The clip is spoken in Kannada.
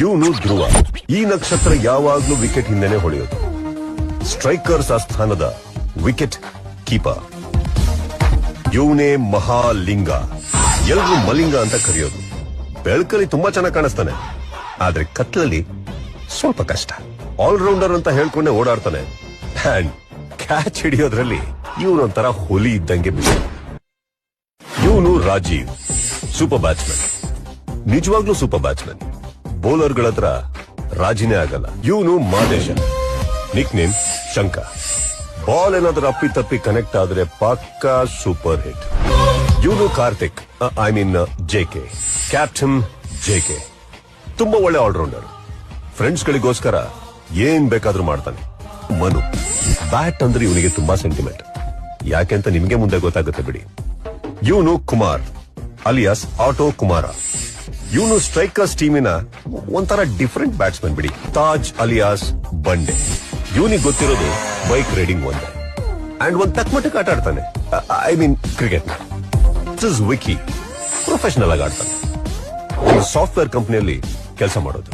ಇವನು ಧ್ರುವ. ಈ ನಕ್ಷತ್ರ ಯಾವಾಗ್ಲೂ ವಿಕೆಟ್ ಹಿಂದೆನೆ ಹೊಳೆಯೋದು. ಸ್ಟ್ರೈಕರ್ಸ್ ಆಸ್ಥಾನದ ವಿಕೆಟ್ ಕೀಪರ್. ಇವನೇ ಮಹಾಲಿಂಗ. ಎಲ್ರು ಮಲಿಂಗ ಅಂತ ಕರೆಯೋದು. ಬೆಳಕಲ್ಲಿ ತುಂಬಾ ಚೆನ್ನಾಗಿ ಕಾಣಿಸ್ತಾನೆ, ಆದ್ರೆ ಕತ್ಲಲ್ಲಿ ಸ್ವಲ್ಪ ಕಷ್ಟ. ಆಲ್ರೌಂಡರ್ ಅಂತ ಹೇಳ್ಕೊಂಡೆ ಓಡಾಡ್ತಾನೆ. ಅಂಡ್ ಕ್ಯಾಚ್ ಹಿಡಿಯೋದ್ರಲ್ಲಿ ಇವನೊಂಥರ ಹುಲಿ ಇದ್ದಂಗೆ ಬಿಸಿ. ಇವನು ರಾಜೀವ್, ಸೂಪರ್ ಬ್ಯಾಟ್ಸ್ಮನ್. ನಿಜವಾಗ್ಲೂ ಸೂಪರ್ ಬ್ಯಾಟ್ಸ್ಮನ್. ಬೌಲರ್ಗಳ ಹತ್ರ ರಾಜಿನೇ ಆಗಲ್ಲ. ಇವನು ಮಾದೇಶ, ನಿಕ್ ನೇಮ್ ಶಂಕ. ಬಾಲ್ ಏನಾದ್ರೂ ಅಪ್ಪಿ ತಪ್ಪಿ ಕನೆಕ್ಟ್ ಆದ್ರೆ ಪಕ್ಕಾ ಸೂಪರ್ ಹಿಟ್. ಇವನು Karthik, I mean JK, captain JK. ತುಂಬಾ ಒಳ್ಳೆ ಆಲ್ರೌಂಡರ್. ಫ್ರೆಂಡ್ಸ್ ಗಳಿಗೋಸ್ಕರ ಏನ್ ಬೇಕಾದ್ರೂ ಮಾಡ್ತಾನೆ. ಮನು, ಬ್ಯಾಟ್ ಅಂದ್ರೆ ಇವನಿಗೆ ತುಂಬಾ ಸೆಂಟಿಮೆಂಟ್. ಯಾಕೆಂತ ನಿಮ್ಗೆ ಮುಂದೆ ಗೊತ್ತಾಗುತ್ತೆ ಬಿಡಿ. ಇವನು ಕುಮಾರ್ ಅಲಿಯಾಸ್ ಆಟೋ ಕುಮಾರ. ಇವನು ಸ್ಟ್ರೈಕರ್ಸ್ ಟೀಮಿನ ಒಂಥರ ಡಿಫರೆಂಟ್ ಬ್ಯಾಟ್ಸ್ಮನ್ ಬಿಡಿ. ತಾಜ್ ಅಲಿಯಾಸ್ ಬಂಡೆ. ಇವನಿಗೆ ಗೊತ್ತಿರೋದು ಬೈಕ್ ರೈಡಿಂಗ್ ಒಂದೇ. ಅಂಡ್ ಒಂದ್ ತಕ್ಕಮಟ್ಟಕ್ಕೆ ಆಟ ಆಡ್ತಾನೆ, I mean cricket. Vicky professional ಆಗಿ ಆಡ್ತಾನೆ. ಸಾಫ್ಟ್ವೇರ್ ಕಂಪನಿಯಲ್ಲಿ ಕೆಲಸ ಮಾಡೋದು.